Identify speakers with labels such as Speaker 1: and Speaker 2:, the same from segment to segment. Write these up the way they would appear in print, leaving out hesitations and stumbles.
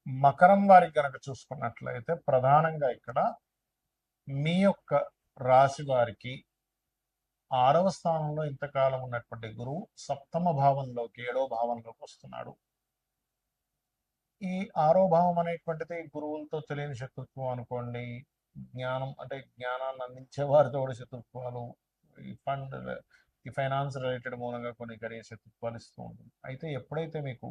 Speaker 1: మకరం వారికి గనక చూసుకున్నట్లయితే ప్రధానంగా ఇక్కడ మీ యొక్క రాశి వారికి 6వ స్థానంలో ఇంతకాలం ఉన్నటువంటి గురువు సప్తమ భావంలోకి 7వ భావంలోకి వస్తున్నాడు. ఈ 6వ భావం అనేటువంటిది గురువులతో తెలియని శత్రుత్వం అనుకోండి, జ్ఞానం అంటే జ్ఞానాన్ని అందించే వారితో కూడా శత్రుత్వాలు, ఈ ఫండ్ ఈ ఫైనాన్స్ రిలేటెడ్ మూలంగా కొన్ని కలిగే శత్రుత్వాలు ఇస్తూ ఉంటుంది. అయితే ఎప్పుడైతే మీకు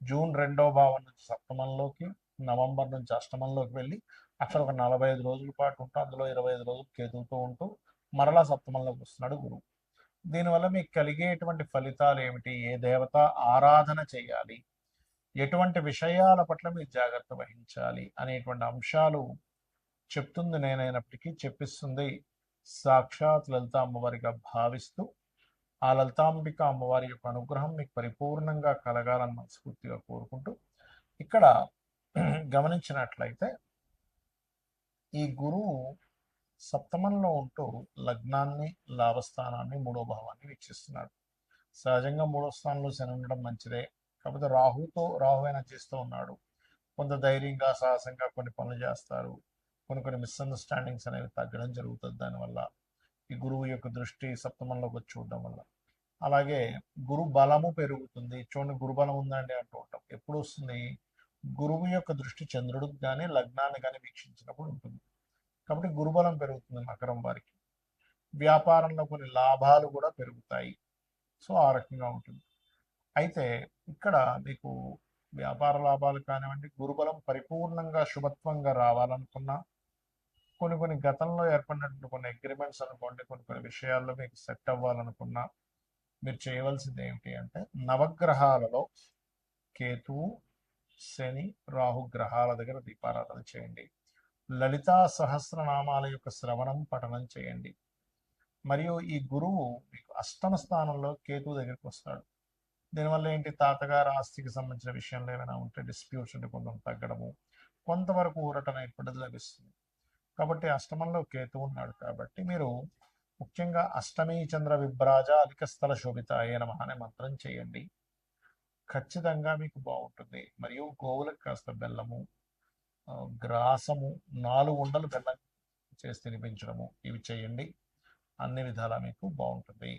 Speaker 1: జూన్ 2వ భావం నుంచి సప్తమంలోకి, నవంబర్ నుంచి అష్టమంలోకి వెళ్ళి అక్కడ ఒక 45 రోజుల పాటు ఉంటూ అందులో 25 రోజులు కేతువుతో ఉంటూ మరలా సప్తమంలోకి వస్తున్నాడు గురువు. దీనివల్ల మీకు కలిగేటువంటి ఫలితాలు ఏమిటి, ఏ దేవత ఆరాధన చేయాలి, ఎటువంటి విషయాల పట్ల మీరు జాగ్రత్త వహించాలి అనేటువంటి అంశాలు చెప్తుంది నేనైనప్పటికీ చెప్పిస్తుంది సాక్షాత్ లలిత అమ్మవారిగా భావిస్తూ ఆ లలితాంబిక అమ్మవారి యొక్క అనుగ్రహం మీకు పరిపూర్ణంగా కలగాలని మనస్ఫూర్తిగా కోరుకుంటూ ఇక్కడ గమనించినట్లయితే ఈ గురువు సప్తమంలో ఉంటూ లగ్నాన్ని, లాభస్థానాన్ని, 3వ భావాన్ని వీక్షిస్తున్నాడు. సహజంగా 3వ స్థానంలో శని ఉండడం మంచిదే. కాకపోతే రాహు అయినా చేస్తూ ఉన్నాడు. కొంత ధైర్యంగా సాహసంగా కొన్ని పనులు చేస్తారు. కొన్ని మిస్అండర్స్టాండింగ్స్ అనేవి తగ్గడం జరుగుతుంది దానివల్ల. ఈ గురువు యొక్క దృష్టి సప్తమంలోకి వచ్చి చూడడం వల్ల. అలాగే గురు బలము పెరుగుతుంది. చూడండి, గురుబలం ఉందండి అంటూ ఉంటాం. ఎప్పుడు వస్తుంది? గురువు యొక్క దృష్టి చంద్రుడికి కానీ లగ్నాన్ని కానీ వీక్షించినప్పుడు ఉంటుంది. కాబట్టి గురుబలం పెరుగుతుంది మకరం వారికి. వ్యాపారంలో కొన్ని లాభాలు కూడా పెరుగుతాయి. సో ఆ రకంగా ఉంటుంది. అయితే ఇక్కడ మీకు వ్యాపార లాభాలు కానివ్వండి, గురుబలం పరిపూర్ణంగా శుభత్వంగా రావాలనుకున్నా, కొన్ని గతంలో ఏర్పడినటువంటి కొన్ని అగ్రిమెంట్స్ అనుకోండి, కొన్ని విషయాల్లో మీకు సెట్ అవ్వాలనుకున్నా మీరు చేయవలసింది ఏమిటి అంటే నవగ్రహాలలో కేతువు, శని, రాహు గ్రహాల దగ్గర దీపారాధన చేయండి. లలితా సహస్రనామాల యొక్క శ్రవణం, పఠనం చేయండి. మరియు ఈ గురువు మీకు అష్టమ స్థానంలో కేతువు దగ్గరికి వస్తాడు. దీనివల్ల ఏంటి, తాతగారు ఆస్తికి సంబంధించిన విషయంలో ఏమైనా ఉంటే డిస్ప్యూట్స్ ఉంటే కొంచెం తగ్గడము, కొంతవరకు ఊరట అనేటువంటిది లభిస్తుంది. కాబట్టి అష్టమంలో కేతు ఉన్నాడు కాబట్టి మీరు ముఖ్యంగా అష్టమీ చంద్ర విభ్రాజ అధిక స్థల శోభిత అయ్యే నమః అనే మంత్రం చేయండి. ఖచ్చితంగా మీకు బాగుంటుంది. మరియు గోవులకు కాస్త బెల్లము, గ్రాసము, 4 ఉండలు బెల్లం చేసి తినిపించడము, ఇవి చేయండి. అన్ని విధాలా మీకు బాగుంటుంది.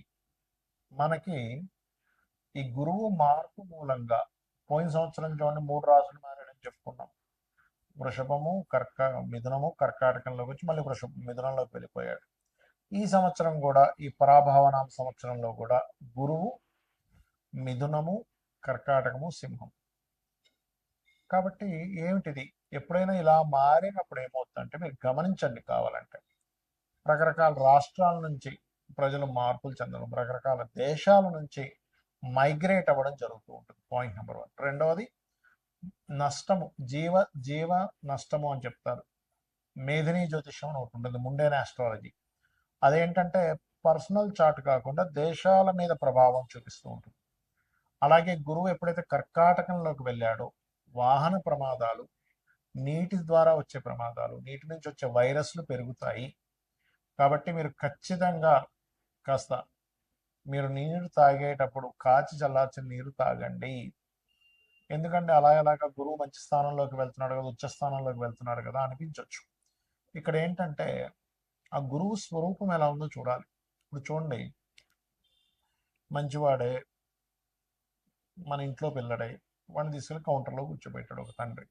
Speaker 1: మనకి ఈ గురువు మార్పు మూలంగా పోయిన సంవత్సరం చూడండి 3 రాసులు మారాడని చెప్పుకున్నాం. వృషభము, మిథునము, కర్కాటకంలోకి వచ్చి మళ్ళీ మిథునంలోకి వెళ్ళిపోయాడు. ఈ సంవత్సరం కూడా ఈ పరాభావనామ సంవత్సరంలో కూడా గురువు మిథునము, కర్కాటకము, సింహం. కాబట్టి ఏమిటిది, ఎప్పుడైనా ఇలా మారినప్పుడు ఏమవుతుందంటే మీరు గమనించండి. కావాలంటే రకరకాల రాష్ట్రాల నుంచి ప్రజలు మార్పులు చెందడం, రకరకాల దేశాల నుంచి మైగ్రేట్ అవ్వడం జరుగుతూ ఉంటుంది. Point number 1. రెండవది నష్టము, జీవ నష్టము అని చెప్తారు. మేధిని జ్యోతిష్యం అని ఒకటి ఉంటుంది, ముండేన ఆస్ట్రాలజీ. అదేంటంటే పర్సనల్ చార్ట్ కాకుండా దేశాల మీద ప్రభావం చూపిస్తూ ఉంటుంది. అలాగే గురువు ఎప్పుడైతే కర్కాటకంలోకి వెళ్ళాడో వాహన ప్రమాదాలు, నీటి ద్వారా వచ్చే ప్రమాదాలు, నీటి నుంచి వచ్చే వైరస్లు పెరుగుతాయి. కాబట్టి మీరు ఖచ్చితంగా కాస్త మీరు నీరు తాగేటప్పుడు కాచి చల్లార్చిన నీరు తాగండి. ఎందుకంటే అలాగా గురువు మంచి స్థానంలోకి వెళ్తున్నాడు కదా, ఉచ్చ స్థానంలోకి వెళ్తున్నాడు కదా అనిపించవచ్చు. ఇక్కడ ఏంటంటే ఆ గురువు స్వరూపం ఎలా ఉందో చూడాలి. ఇప్పుడు చూడండి, మంచివాడే, మన ఇంట్లో పిల్లడే, వాడిని తీసుకెళ్ళి కౌంటర్లో కూర్చోబెట్టాడు ఒక తండ్రి.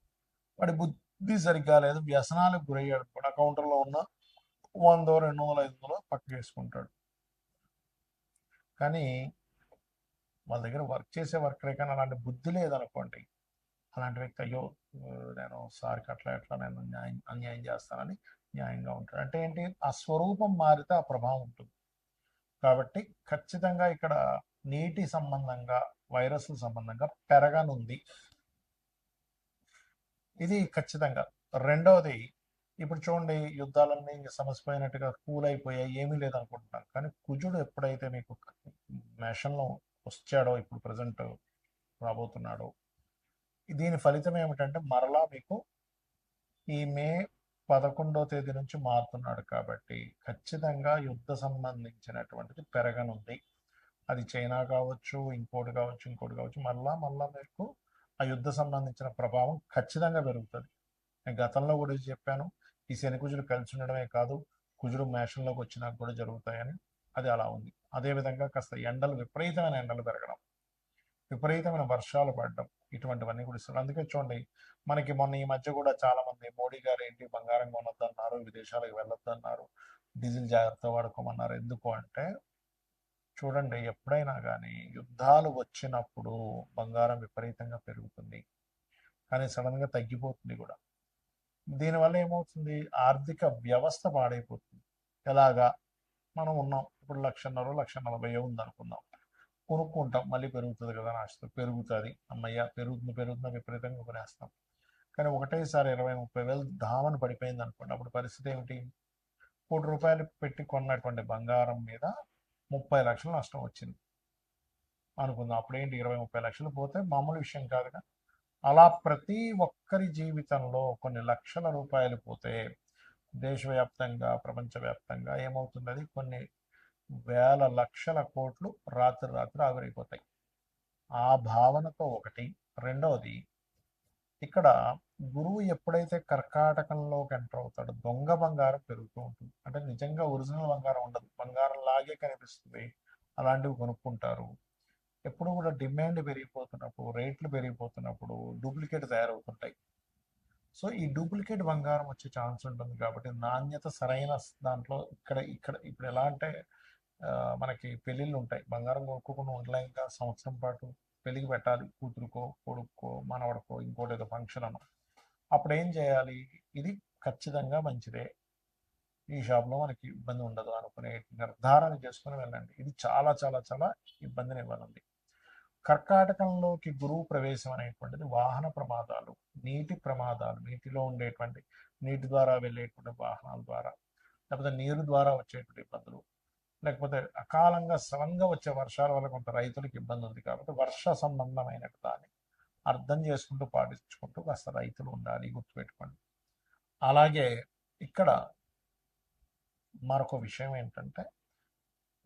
Speaker 1: వాడి బుద్ధి సరిగ్గా లేదు, వ్యసనాలకు గురయ్యాడు కూడా. కౌంటర్లో ఉన్న 100, 200, 500 పక్కకు వేసుకుంటాడు. కానీ వాళ్ళ దగ్గర వర్క్ చేసే వర్కరే, కానీ అలాంటి బుద్ధి లేదనుకోండి, అలాంటి వ్యక్తి అయ్యో నేను సార్కి అట్లా నేను అన్యాయం చేస్తానని న్యాయంగా ఉంటాడు. అంటే ఏంటి, ఆ స్వరూపం మారితే ఆ ప్రభావం ఉంటుంది. కాబట్టి ఖచ్చితంగా ఇక్కడ నీటి సంబంధంగా, వైరస్ల సంబంధంగా పెరగనుంది. ఇది ఖచ్చితంగా. రెండవది, ఇప్పుడు చూడండి, యుద్ధాలన్నీ సమసిపోయినట్టుగా కూల్ అయిపోయాయి, ఏమీ లేదనుకుంటున్నాను. కానీ కుజుడు ఎప్పుడైతే మీకు మేషంలో వచ్చాడో, ఇప్పుడు ప్రజెంట్ రాబోతున్నాడో, దీని ఫలితం ఏమిటంటే మరలా మీకు ఈ మే 11వ తేదీ నుంచి మారుతున్నాడు. కాబట్టి ఖచ్చితంగా యుద్ధ సంబంధించినటువంటిది పెరగనుంది. అది చైనా కావచ్చు, ఇంకోటి కావచ్చు, మళ్ళా మీకు ఆ యుద్ధ సంబంధించిన ప్రభావం ఖచ్చితంగా పెరుగుతుంది. నేను గతంలో కూడా చెప్పాను, ఈ శని కుజులు కలిసి ఉండడమే కాదు, కుజుడు మేషంలోకి వచ్చినా కూడా జరుగుతాయని. అది అలా ఉంది. అదేవిధంగా కాస్త ఎండలు, విపరీతమైన ఎండలు పెరగడం, విపరీతమైన వర్షాలు పడడం, ఇటువంటివన్నీ కూడా ఇస్తారు. అందుకే చూడండి, మనకి మొన్న ఈ మధ్య కూడా చాలా మంది మోడీ గారు ఏంటి బంగారం కొనొద్దన్నారు, విదేశాలకు వెళ్ళొద్దన్నారు, డీజిల్ జాగ్రత్త వాడుకోమన్నారు. ఎందుకు అంటే చూడండి, ఎప్పుడైనా కానీ యుద్ధాలు వచ్చినప్పుడు బంగారం విపరీతంగా పెరుగుతుంది, కానీ సడన్గా తగ్గిపోతుంది కూడా. దీనివల్ల ఏమవుతుంది, ఆర్థిక వ్యవస్థ పాడైపోతుంది. ఎలాగా, మనం ఉన్నాం ఇప్పుడు 1,40,000 ఉందనుకుందాం, కొనుక్కుంటాం, మళ్ళీ పెరుగుతుంది కదా అని ఆశతో పెరుగుతుంది, అమ్మయ్య పెరుగుతుంది పెరుగుతుంది విపరీతంగా కొనేస్తాం. కానీ ఒకటేసారి 20,000-30,000 ధామని పడిపోయింది అనుకోండి, అప్పుడు పరిస్థితి ఏమిటి? ₹1,00,000 పెట్టి కొన్నటువంటి బంగారం మీద 30 లక్షలు నష్టం వచ్చింది అనుకుందాం. అప్పుడేంటి, 20-30 లక్షలు పోతే మామూలు విషయం కాదుగా. అలా ప్రతి ఒక్కరి జీవితంలో కొన్ని లక్షల రూపాయలు పోతే దేశవ్యాప్తంగా, ప్రపంచవ్యాప్తంగా ఏమవుతుంది, అది కొన్ని వేల లక్షల కోట్లు రాత్రి రాత్రి ఆవిరైపోతాయి. ఆ భావనతో ఒకటి. రెండవది, ఇక్కడ గురువు ఎప్పుడైతే కర్కాటకంలోకి ఎంటర్ అవుతాడో దొంగ బంగారం పెరుగుతూ ఉంటుంది. అంటే నిజంగా ఒరిజినల్ బంగారం ఉండదు, బంగారం లాగే కనిపిస్తుంది, అలాంటివి కొనుక్కుంటారు. ఎప్పుడు కూడా డిమాండ్ పెరిగిపోతున్నప్పుడు, రేట్లు పెరిగిపోతున్నప్పుడు డూప్లికేట్ తయారవుతుంటాయి. సో ఈ డూప్లికేట్ బంగారం వచ్చే ఛాన్స్ ఉంటుంది. కాబట్టి నాణ్యత సరైన దాంట్లో ఇక్కడ ఇక్కడ ఇప్పుడు ఎలా అంటే మనకి పెళ్ళిళ్ళు ఉంటాయి, బంగారం కొనుక్కోకుండా ఉండలేక సంవత్సరం పాటు పెళ్ళికి పెట్టాలి, కూతురుకో కొడుక్కో మనవడికో ఇంకోటి ఏదో ఫంక్షన్ అన్న. అప్పుడు ఏం చేయాలి, ఇది ఖచ్చితంగా మంచిదే, ఈ షాప్లో మనకి ఇబ్బంది ఉండదు అనుకునే నిర్ధారణ చేసుకుని వెళ్ళండి. ఇది చాలా చాలా చాలా ఇబ్బందిని ఇవ్వాలండి. కర్కాటకంలోకి గురువు ప్రవేశం అనేటువంటిది వాహన ప్రమాదాలు, నీటి ప్రమాదాలు, నీటిలో ఉండేటువంటి నీటి ద్వారా వెళ్ళేటువంటి వాహనాల ద్వారా, లేకపోతే నీరు ద్వారా వచ్చేటువంటి ఇబ్బందులు, లేకపోతే అకాలంగా సడన్గా వచ్చే వర్షాల వల్ల కొంత రైతులకు ఇబ్బంది ఉంది. కాబట్టి వర్ష సంబంధమైన దాన్ని అర్థం చేసుకుంటూ పాటించుకుంటూ కాస్త రైతులు ఉండాలి, గుర్తుపెట్టుకోండి. అలాగే ఇక్కడ మరొక విషయం ఏంటంటే,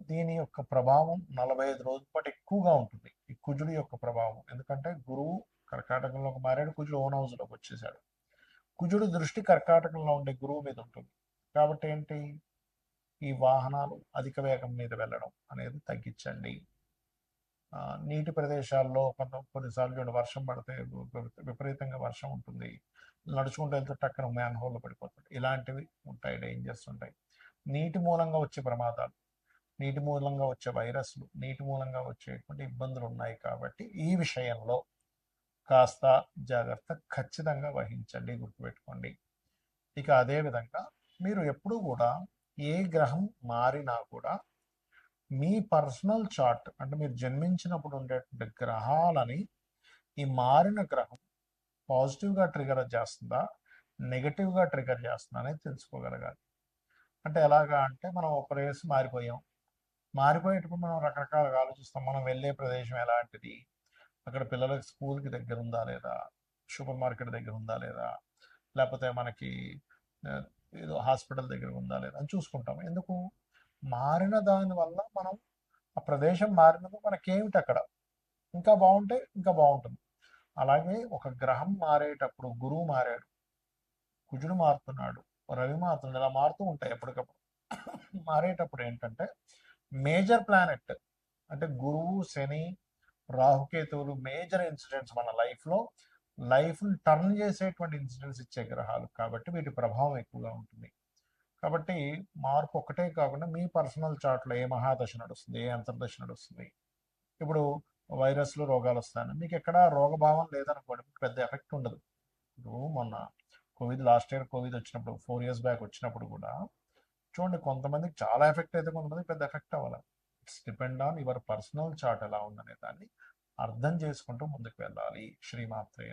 Speaker 1: దీని యొక్క ప్రభావం 45 రోజుల పాటు ఎక్కువగా ఉంటుంది, ఈ కుజుడు యొక్క ప్రభావం. ఎందుకంటే గురువు కర్కాటకంలోకి మారాడు, కుజుడు ఓన్ హౌస్లోకి వచ్చేసాడు. కుజుడు దృష్టి కర్కాటకంలో ఉండే గురువు మీద ఉంటుంది. కాబట్టి ఏంటి, ఈ వాహనాలు అధిక వేగం మీద వెళ్ళడం అనేది తగ్గించండి. నీటి ప్రదేశాల్లో కొన్నిసార్లు వర్షం పడితే విపరీతంగా వర్షం ఉంటుంది, నడుచుకుంటూ వెళ్తే టక్కన మ్యాన్ హోల్లో పడిపోతుంది, ఇలాంటివి ఉంటాయి, డేంజర్స్ ఉంటాయి. నీటి మూలంగా వచ్చే ప్రమాదాలు, నీటి మూలంగా వచ్చే వైరస్లు, నీటి మూలంగా వచ్చేటువంటి ఇబ్బందులు ఉన్నాయి. కాబట్టి ఈ విషయంలో కాస్త జాగ్రత్త ఖచ్చితంగా వహించండి, గుర్తుపెట్టుకోండి. ఇక అదేవిధంగా మీరు ఎప్పుడూ కూడా ఏ గ్రహం మారినా కూడా మీ పర్సనల్ చార్ట్, అంటే మీరు జన్మించినప్పుడు ఉండేటువంటి గ్రహాలని ఈ మారిన గ్రహం పాజిటివ్గా ట్రిగర్ చేస్తుందా, నెగటివ్గా ట్రిగర్ చేస్తుందా అనేది తెలుసుకోగలగాలి. అంటే ఎలాగా అంటే, మనం ఒక ప్లేస్ మారిపోయేటప్పుడు మనం రకరకాలుగా ఆలోచిస్తాం. మనం వెళ్ళే ప్రదేశం ఎలాంటిది, అక్కడ పిల్లలకి స్కూల్కి దగ్గర ఉందా లేదా, సూపర్ మార్కెట్ దగ్గర ఉందా లేదా, లేకపోతే మనకి ఏదో హాస్పిటల్ దగ్గర ఉందా లేదా అని చూసుకుంటాం. ఎందుకు, మారిన దాని వల్ల మనం ఆ ప్రదేశం మారినప్పుడు మనకేమిటి అక్కడ ఇంకా బాగుంటే ఇంకా బాగుంటుంది. అలాగే ఒక గ్రహం మారేటప్పుడు, గురువు మారాడు, కుజుడు మారుతున్నాడు, రవి మారుతున్నాడు, ఇలా మారుతూ ఉంటాయి ఎప్పటికప్పుడు. మారేటప్పుడు ఏంటంటే మేజర్ ప్లానెట్ అంటే గురువు, శని, రాహుకేతువులు మేజర్ ఇన్సిడెంట్స్ మన లైఫ్ని టర్న్ చేసేటువంటి ఇన్సిడెంట్స్ ఇచ్చే గ్రహాలు. కాబట్టి వీటి ప్రభావం ఎక్కువగా ఉంటుంది. కాబట్టి మార్పు ఒకటే కాకుండా మీ పర్సనల్ చార్ట్లో ఏ మహాదశ నడుస్తుంది, ఏ అంతర్దశ నడుస్తుంది. ఇప్పుడు వైరస్లు, రోగాలు వస్తాయని మీకు ఎక్కడ రోగభావం లేదనుకోండి, పెద్ద ఎఫెక్ట్ ఉండదు. ఇప్పుడు మొన్న లాస్ట్ ఇయర్ కోవిడ్ వచ్చినప్పుడు, 4 years బ్యాక్ వచ్చినప్పుడు కూడా చూడండి, కొంతమందికి చాలా ఎఫెక్ట్ అయితే కొంతమందికి పెద్ద ఎఫెక్ట్ అవ్వాలి. It's depend on your personal chart ఎలా ఉందనే దాన్ని అర్థం చేసుకుంటూ ముందుకు వెళ్ళాలి. శ్రీమాత్రే.